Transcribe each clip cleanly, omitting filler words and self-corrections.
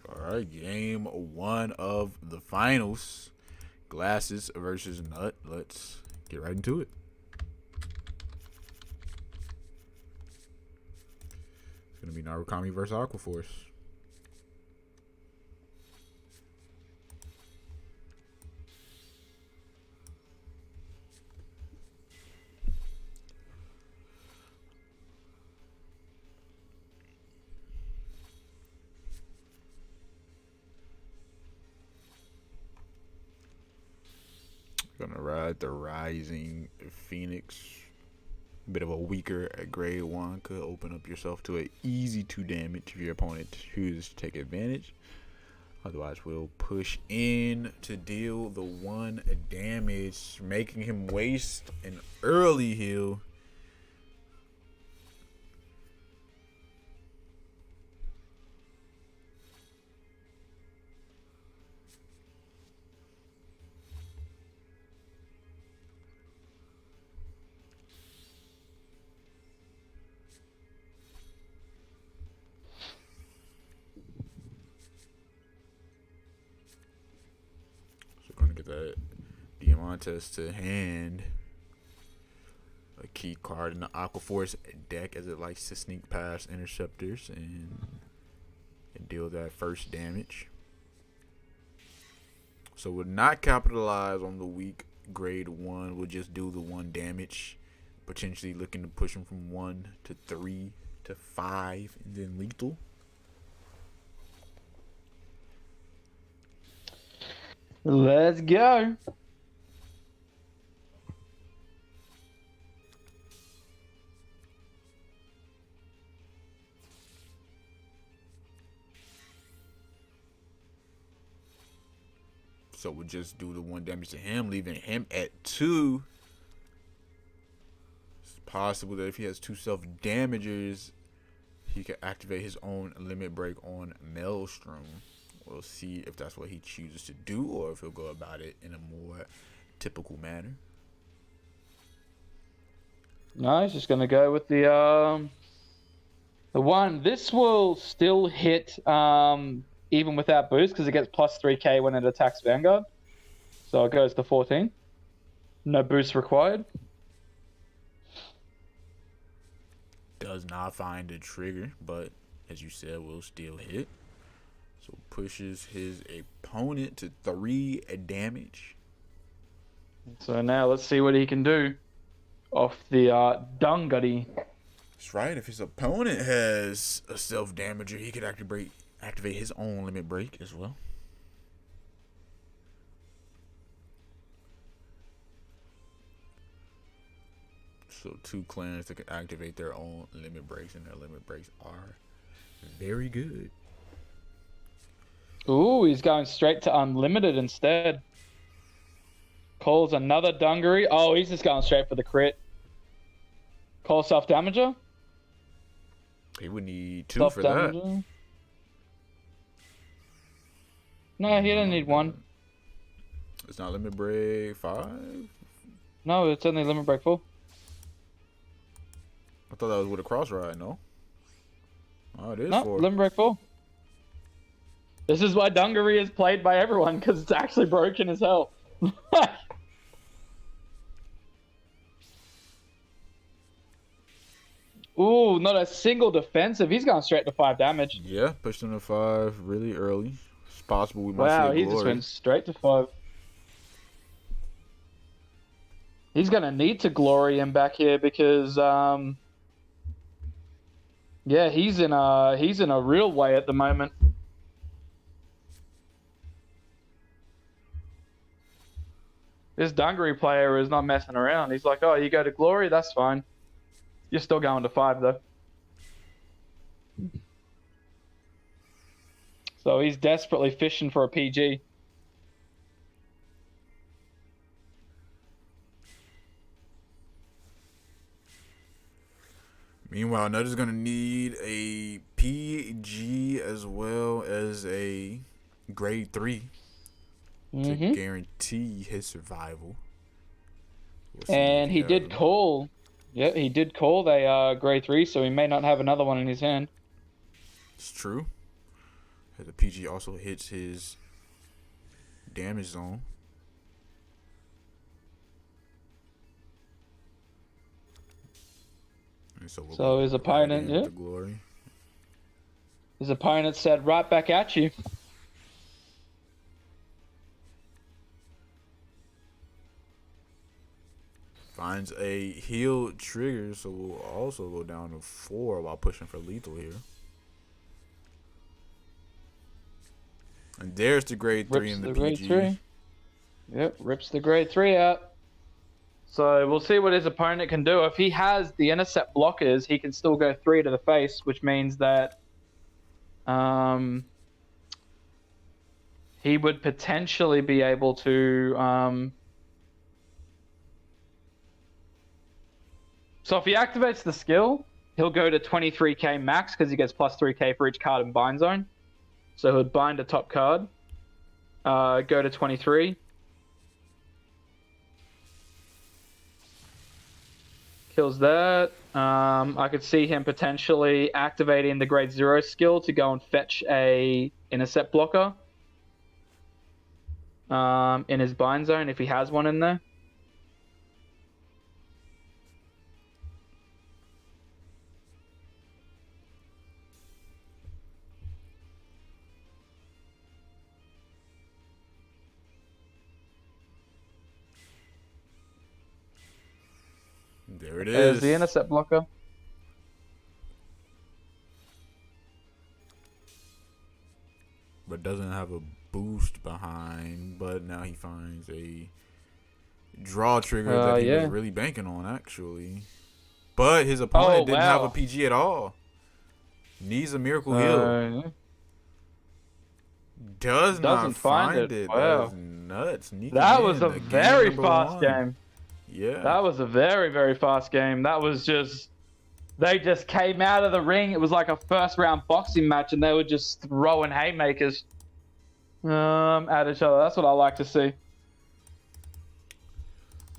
All right, game one of the finals. Glasses versus Nut. Let's get right into it. It's gonna be Narukami versus Aquaforce. Gonna ride the Rising Phoenix. Bit of a weaker at grade 1. Could open up yourself to an easy 2 damage if your opponent chooses to take advantage. Otherwise, we'll push in to deal the 1 damage, making him waste an early heal. Going to get that Diamantes to hand. A key card in the Aquaforce deck as it likes to sneak past interceptors and deal that first damage. So we'll not capitalize on the weak grade 1. We'll just do the 1 damage. Potentially looking to push him from 1 to 3 to 5 and then lethal. Let's go. So we'll just do the 1 damage to him, leaving him at 2. It's possible that if he has 2 self-damagers, he can activate his own limit break on Maelstrom. We'll see if that's what he chooses to do or if he'll go about it in a more typical manner. No, he's just going to go with the 1. This will still hit even without boost because it gets plus 3k when it attacks Vanguard. So it goes to 14. No boost required. Does not find a trigger, but as you said, will still hit. So pushes his opponent to 3 damage. So now let's see what he can do off the Dunguddy. That's right. If his opponent has a self-damager, he could activate his own limit break as well. So 2 clans that can activate their own limit breaks, and their limit breaks are very good. Ooh, he's going straight to unlimited instead. Calls another Dungaree. Oh, he's just going straight for the crit. Call self-damager. He would need 2 for that. No, he didn't need 1. It's not limit break 5? No, it's only limit break 4. I thought that was with a cross ride, no? Oh, it is no, 4. Limit break 4. This is why Dungaree is played by everyone, because it's actually broken as hell. Ooh, not a single defensive. He's going straight to 5 damage. Yeah, pushed him to 5 really early. It's possible we might wow, see a he glory. just went straight to 5. He's going to need to glory him back here because, yeah, he's in a real way at the moment. This Dungaree player is not messing around. He's like, oh, you go to glory? That's fine. You're still going to 5, though. So he's desperately fishing for a PG. Meanwhile, Nut is going to need a PG as well as a grade 3 to guarantee his survival. And he did call. Yeah, he did call the grade 3, so he may not have another one in his hand. It's true. The PG also hits his damage zone. And so So his opponent, the glory. His opponent said, "Right back at you." Finds a heal trigger, so we'll also go down to 4 while pushing for lethal here. And there's the grade 3 in the PG. Grade 3. Yep, rips the grade 3 out. So we'll see what his opponent can do. If he has the intercept blockers, he can still go 3 to the face, which means that he would potentially be able to... So if he activates the skill, he'll go to 23k max because he gets plus 3k for each card in bind zone. So he'll bind a top card, go to 23. Kills that. I could see him potentially activating the grade 0 skill to go and fetch a intercept blocker in his bind zone if he has one in there. There it is. There's the intercept blocker. But doesn't have a boost behind. But now he finds a draw trigger that he was really banking on, actually. But his opponent didn't have a PG at all. Needs a miracle heal. Doesn't find it. Wow. That was nuts. That was a very fast game. Yeah. That was a very, very fast game. That was just... They just came out of the ring. It was like a first-round boxing match, and they were just throwing haymakers at each other. That's what I like to see.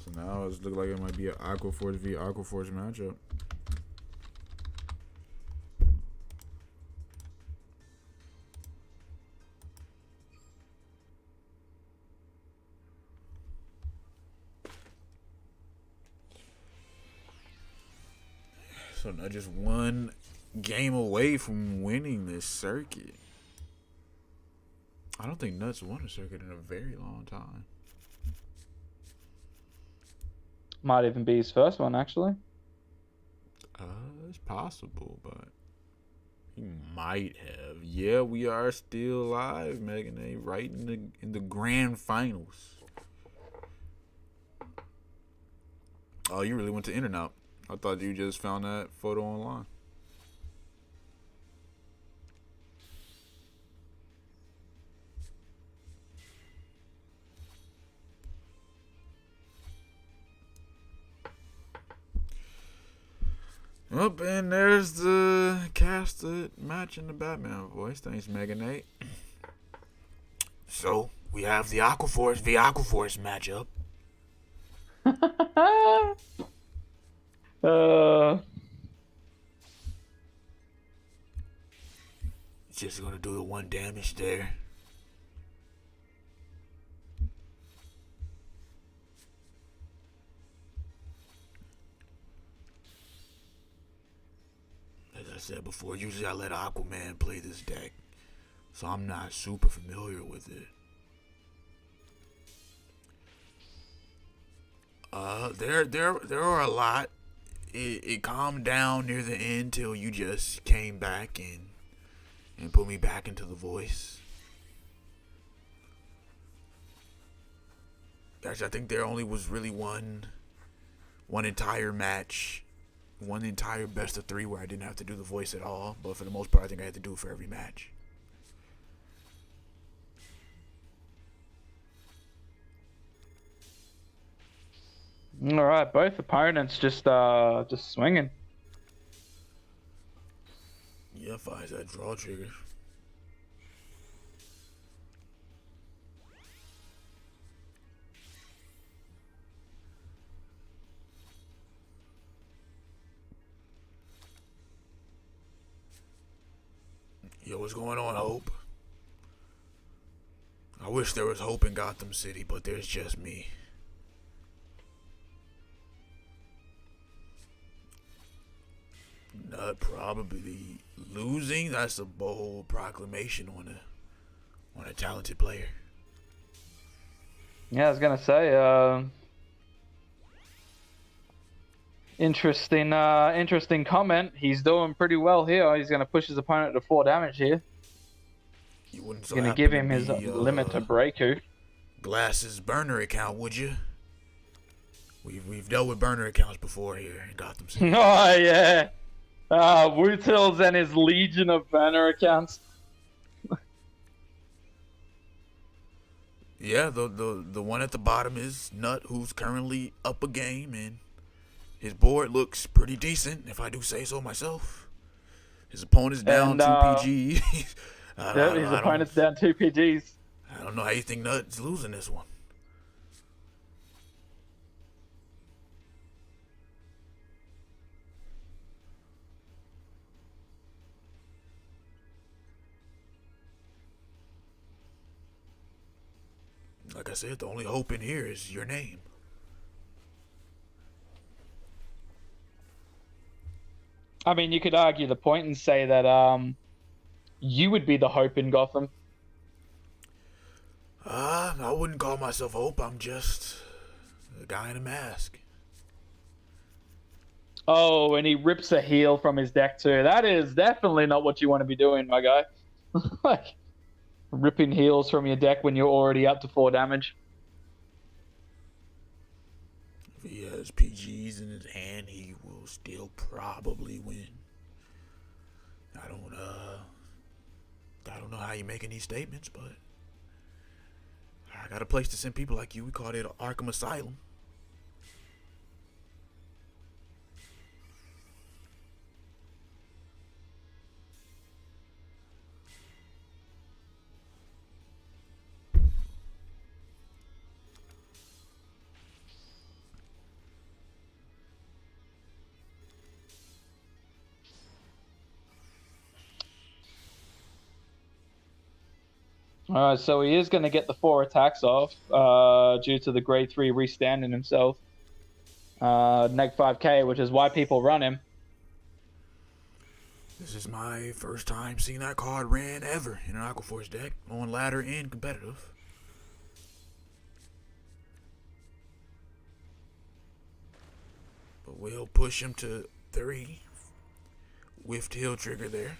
So now it's looking like it might be an Aquaforce v Aquaforce matchup. So now just one game away from winning this circuit. I don't think Nuts won a circuit in a very long time. Might even be his first one, actually. It's possible, but he might have. Yeah, we are still live, Megan A. Right in the grand finals. Oh, you really went to In-N-Out. I thought you just found that photo online. Up and there's the casted match in the Batman voice. Thanks, Mega Nate. So we have the Aquaforce v Aquaforce matchup. Just gonna do the 1 damage there. As I said before, usually I let Aquaman play this deck, so I'm not super familiar with it. There are a lot. It calmed down near the end till you just came back and put me back into the voice. Actually, I think there only was really one entire match, one entire best of 3 where I didn't have to do the voice at all. But for the most part, I think I had to do it for every match. All right, both opponents just swinging. Yeah, finds that draw trigger. Yo, what's going on, Hope? I wish there was hope in Gotham City, but there's just me. Not probably losing. That's a bold proclamation on a talented player. Yeah, I was gonna say, interesting comment. He's doing pretty well here. He's gonna push his opponent to 4 damage here. You wouldn't He's so gonna happen give to him his be limit to Breaku. Glass's burner account, would you? We've dealt with burner accounts before here in Gotham City. Oh yeah. Wootills and his legion of burner accounts. Yeah, the one at the bottom is Nut, who's currently up a game, and his board looks pretty decent, if I do say so myself. His opponent's down 2 PG. His opponent's down 2 PGs. I don't know how you think Nut's losing this one. Like I said, the only hope in here is your name. I mean, you could argue the point and say that you would be the hope in Gotham. I wouldn't call myself hope. I'm just a guy in a mask. Oh, and he rips a heal from his deck too. That is definitely not what you want to be doing, my guy. Like, ripping heals from your deck when you're already up to 4 damage. If he has PGs in his hand, he will still probably win. I don't know how you're making these statements, but I got a place to send people like you. We called it Arkham Asylum. Alright, so he is going to get the 4 attacks off due to the grade 3 restanding himself. Neg 5k, which is why people run him. This is my first time seeing that card ran ever in an Aquaforce deck, on ladder and competitive. But we'll push him to 3. Whiffed heal trigger there.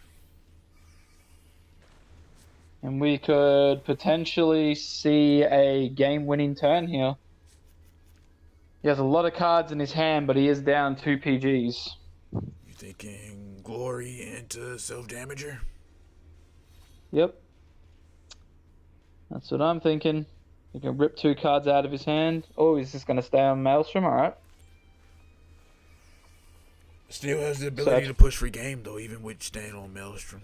And we could potentially see a game-winning turn here. He has a lot of cards in his hand, but he is down 2 PGs. You thinking Glory into Self-Damager? Yep. That's what I'm thinking. He can rip 2 cards out of his hand. Oh, he's just going to stay on Maelstrom, alright. Still has the ability to push for game, though, even with staying on Maelstrom.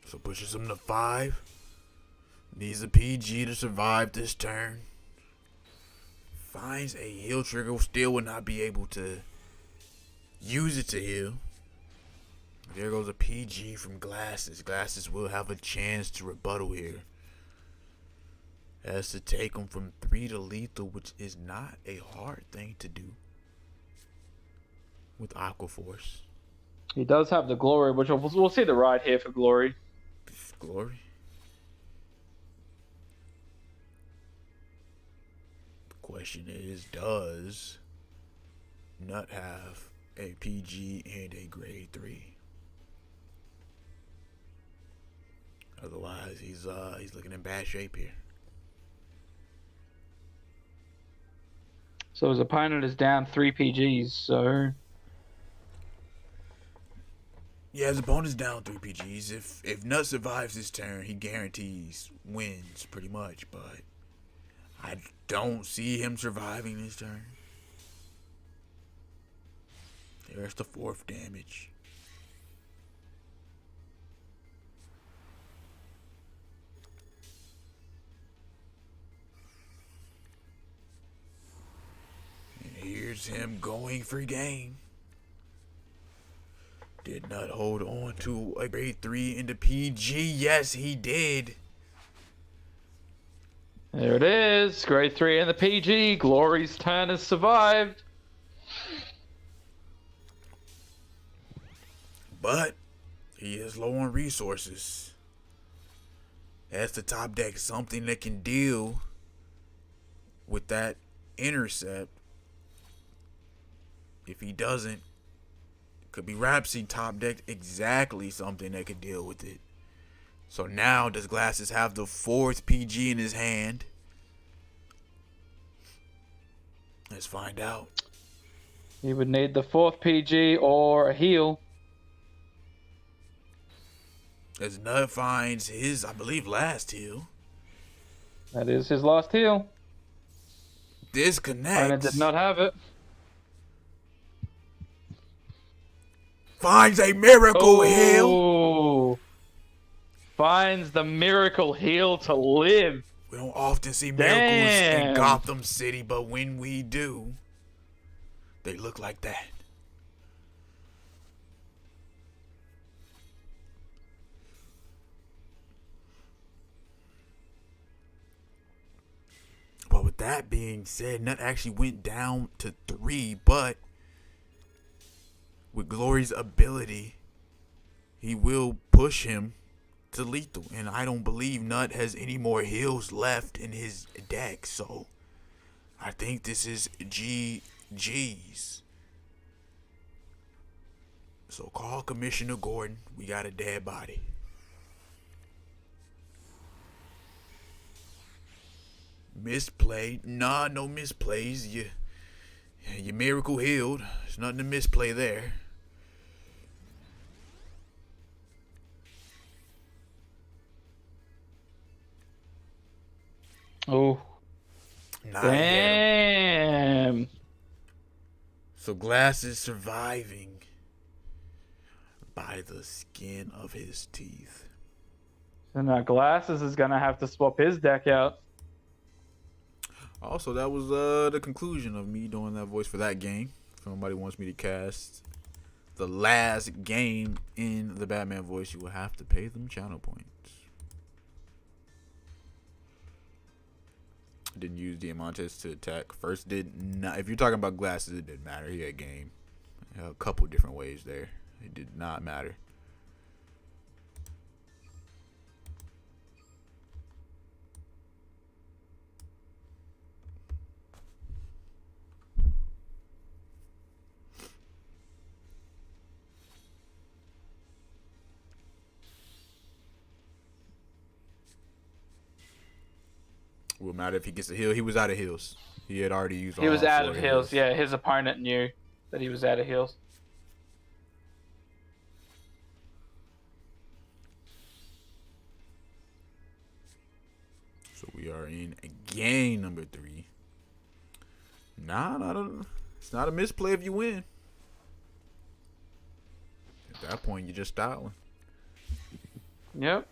So pushes him to 5. Needs a PG to survive this turn. Finds a heal trigger. Still would not be able to use it to heal. There goes a PG from Glasses. Glasses will have a chance to rebuttal here. Has to take him from 3 to lethal, which is not a hard thing to do with Aquaforce. He does have the Glory, which we'll see the ride here for Glory. Glory. The question is, does Nut have a PG and a grade 3? Otherwise, he's looking in bad shape here. So his opponent is down 3 PGs, so... Yeah, his opponent's down 3 PGs. If Nut survives this turn, he guarantees wins pretty much, but I don't see him surviving this turn. There's the 4th damage. And here's him going for game. Did not hold on to a grade 3 into PG. Yes, he did. There it is. Grade 3 in the PG. Glory's turn has survived. But he is low on resources. That's the top deck. Something that can deal with that intercept. If he doesn't, could be Rhapsody top decked exactly something that could deal with it. So now does Glasses have the 4th PG in his hand? Let's find out. He would need the 4th PG or a heal. As Nut finds his, I believe, last heal. That is his last heal. Disconnects. Opponent did not have it. Finds a miracle heal. Finds the miracle heal to live. We don't often see miracles in Gotham City, but when we do, they look like that. But with that being said, Nut actually went down to 3, but with Glory's ability, he will push him to lethal. And I don't believe Nut has any more heals left in his deck, so I think this is GG's. So call Commissioner Gordon. We got a dead body. Misplay? Nah, no misplays. You miracle healed. There's nothing to misplay there. Oh. Damn. So Glass is surviving by the skin of his teeth. And now Glasses is going to have to swap his deck out. Also, that was the conclusion of me doing that voice for that game. If somebody wants me to cast the last game in the Batman voice, you will have to pay them channel points. Didn't use Diamantes to attack. First did not. If you're talking about Glasses, it didn't matter. He had game. A couple different ways there. It did not matter. Will matter if he gets a heal. He was out of heals. He had already used all He was out of 4 heals. Yeah, his opponent knew that he was out of heals. So we are in game number 3. It's not a misplay if you win. At that point, you're just styling. Yep.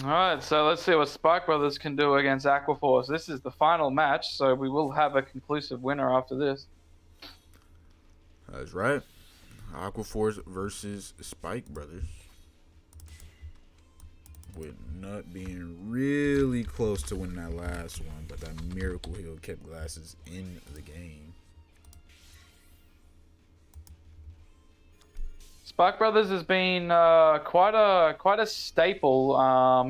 Alright, so let's see what Spark Brothers can do against Aquaforce. This is the final match, so we will have a conclusive winner after this. That's right. Aquaforce versus Spike Brothers. With Nut being really close to winning that last one, but that miracle heal kept Glasses in the game. Spark Brothers has been quite a staple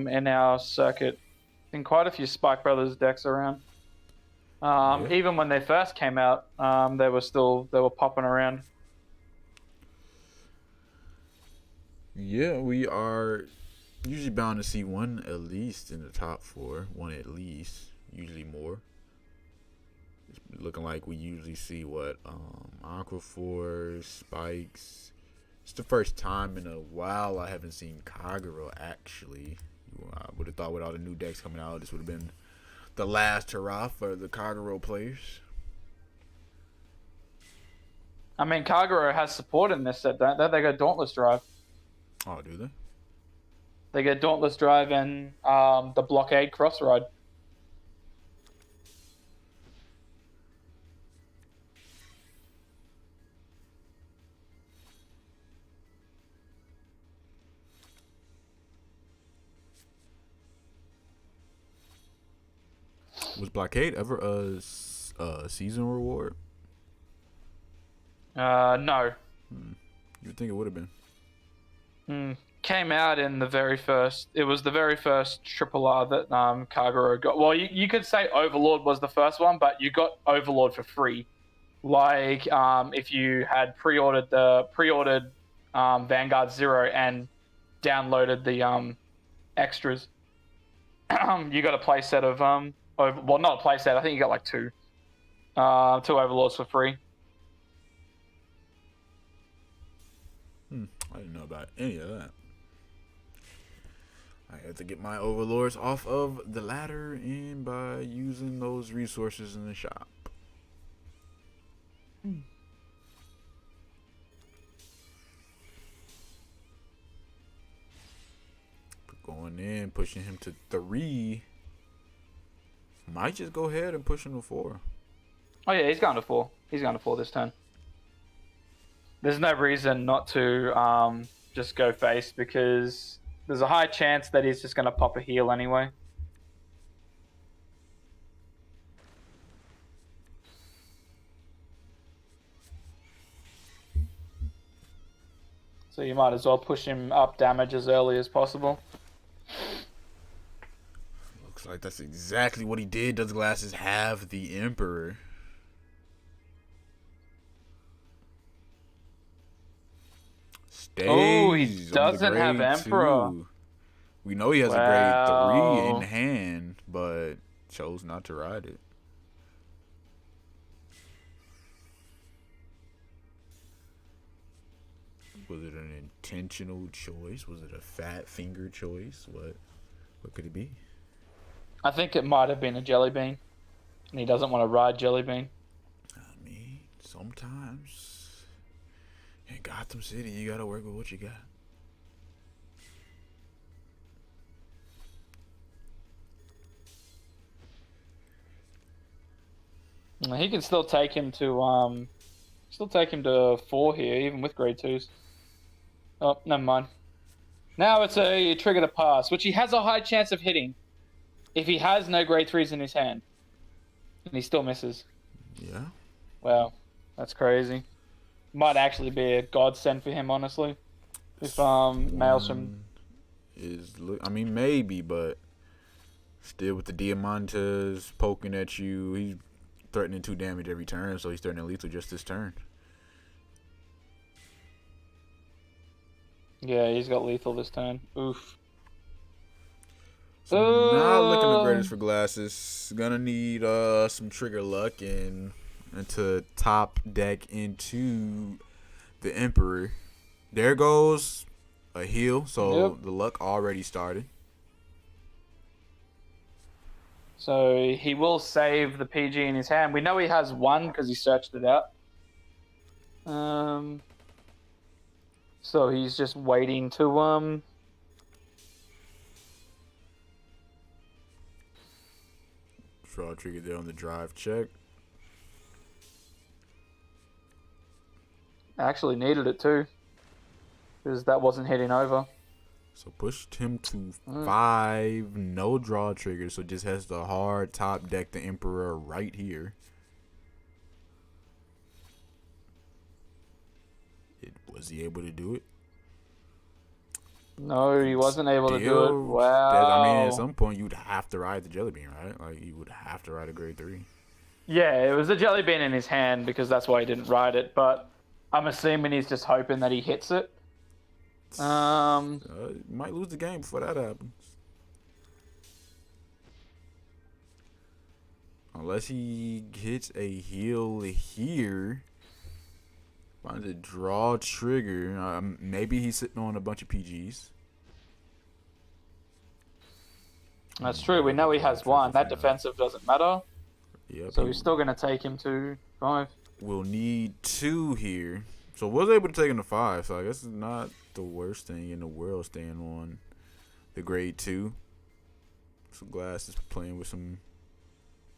in our circuit. Been quite a few Spark Brothers decks around. Yeah. Even when they first came out, they were popping around. Yeah, we are usually bound to see one at least in the top 4. One at least, usually more. Looking like we usually see what Aquaforce, Spikes. It's the first time in a while I haven't seen Kagero actually. I would have thought with all the new decks coming out, this would have been the last hurrah for the Kagero players. I mean, Kagero has support in this set, don't they? They go Dauntless Drive. Oh, do they? They get Dauntless Drive and the Blockade Cross Ride. Was Blockade ever a season reward? No. You'd think it would have been. Came out in the very first. It was the very first Triple R that Kagero got. Well, you could say Overlord was the first one, but you got Overlord for free. Like if you had pre-ordered Vanguard 0 and downloaded the extras, you got a playset of well, not a playset. I think you got like two Overlords for free. I didn't know about any of that. I have to get my overlords off of the ladder and by using those resources in the shop. Going in, pushing him to 3. Might just go ahead and push him to 4. Oh yeah, he's going to 4. He's going to 4 this turn. There's no reason not to just go face because there's a high chance that he's just going to pop a heal anyway. So you might as well push him up damage as early as possible. Looks like that's exactly what he did. Does Glasses have the Emperor? Oh, he doesn't have Emperor. 2. We know he has a grade 3 in hand, but chose not to ride it. Was it an intentional choice? Was it a fat finger choice? What could it be? I think it might have been a Jelly Bean, and he doesn't want to ride Jelly Bean. I mean, sometimes in Gotham City, you gotta work with what you got. He can still take him to 4 here, even with grade 2s. Oh, never mind. Now it's a trigger to pass, which he has a high chance of hitting if he has no grade 3s in his hand. And he still misses. Yeah. Wow, that's crazy. Might actually be a godsend for him, honestly. If Maelstrom I mean, maybe, but still with the Diamantas poking at you, he's threatening 2 damage every turn, so he's threatening lethal just this turn. Yeah, he's got lethal this turn. Oof. So not looking the greatest for Glasses. Gonna need some trigger luck and to top deck into the Emperor. There goes a heal, so the luck already started. So he will save the PG in his hand. We know he has 1 because he searched it out. So he's just waiting to Draw trigger there on the drive check. actually needed it too, because that wasn't hitting over. So pushed him to 5, no draw trigger, so just has the hard top deck the Emperor right here. Was he able to do it? No, he wasn't able to do it. Wow. I mean, at some point, you'd have to ride the Jelly Bean, right? Like, you would have to ride a grade 3. Yeah, it was a Jelly Bean in his hand because that's why he didn't ride it, but I'm assuming he's just hoping that he hits it. Might lose the game before that happens. Unless he hits a heal here. Finds a draw trigger. Maybe he's sitting on a bunch of PGs. That's true. We know he has one. That defensive doesn't matter. Yep. So he's still going to take him to 5. We'll need 2 here. So was able to take him to 5. So I guess it's not the worst thing in the world staying on the grade 2. So Glass is playing with some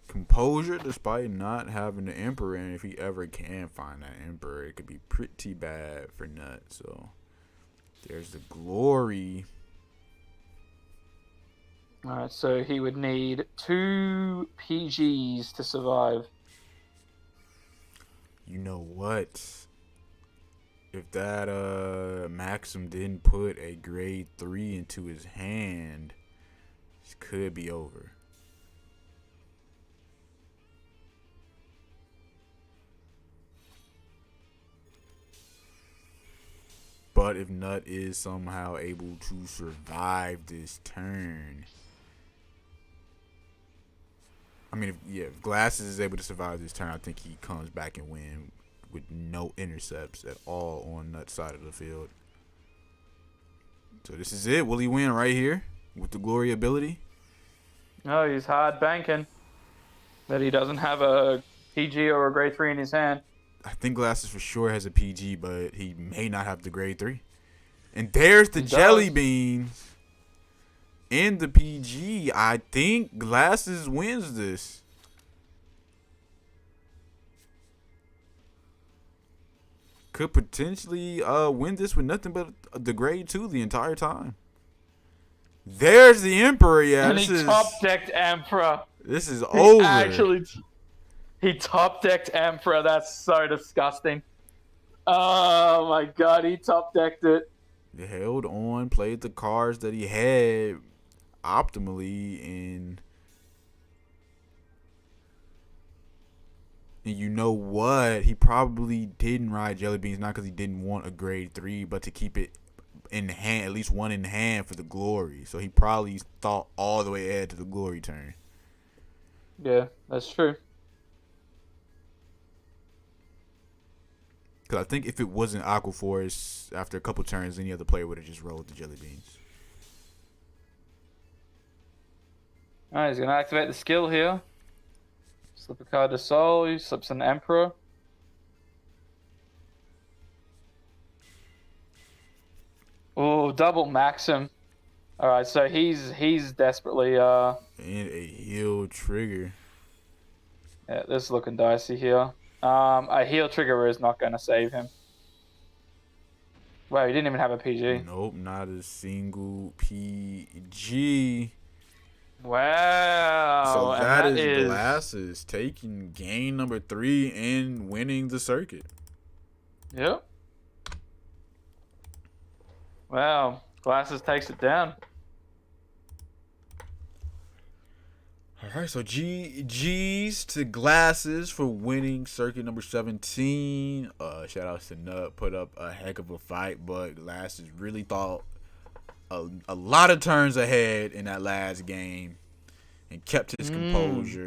composure despite not having the Emperor. And if he ever can find that Emperor, it could be pretty bad for Nut. So there's the glory. Alright, so he would need 2 PGs to survive. You know what? If that Maxim didn't put a grade 3 into his hand, this could be over. But if Nut is somehow able to survive this turn, I mean, if Glasses is able to survive this turn, I think he comes back and win with no intercepts at all on Nut's side of the field. So this is it. Will he win right here with the glory ability? No, he's hard banking that he doesn't have a PG or a grade 3 in his hand. I think Glasses for sure has a PG, but he may not have the grade 3. And there's the jelly beans in the PG. I think Glasses wins this. Could potentially win this with nothing but the grade 2 the entire time. There's the Emperor. Yeah, and he top-decked Emperor. This is over. He top-decked Emperor. That's so disgusting. Oh my god, he top-decked it. He held on, played the cards that he had optimally, and you know what? He probably didn't ride Jelly Beans, not because he didn't want a grade 3, but to keep it in hand, at least one in hand for the glory. So he probably thought all the way ahead to the glory turn. Yeah, that's true. Because I think if it wasn't Aqua Force, after a couple turns, any other player would have just rolled the Jelly Beans. Alright, he's going to activate the skill here. Slip a card to Soul. He slips an Emperor. Oh, double Maxim. Alright, so he's desperately... And a heal trigger. Yeah, this is looking dicey here. A heal trigger is not going to save him. Wow, he didn't even have a PG. Nope, not a single PG. Wow. So that is Glasses taking game number 3 and winning the circuit. Yep. Wow. Glasses takes it down. All right, so GG's to Glasses for winning circuit number 17. Shout out to Nut, put up a heck of a fight, but Glasses really thought a lot of turns ahead in that last game and kept his composure.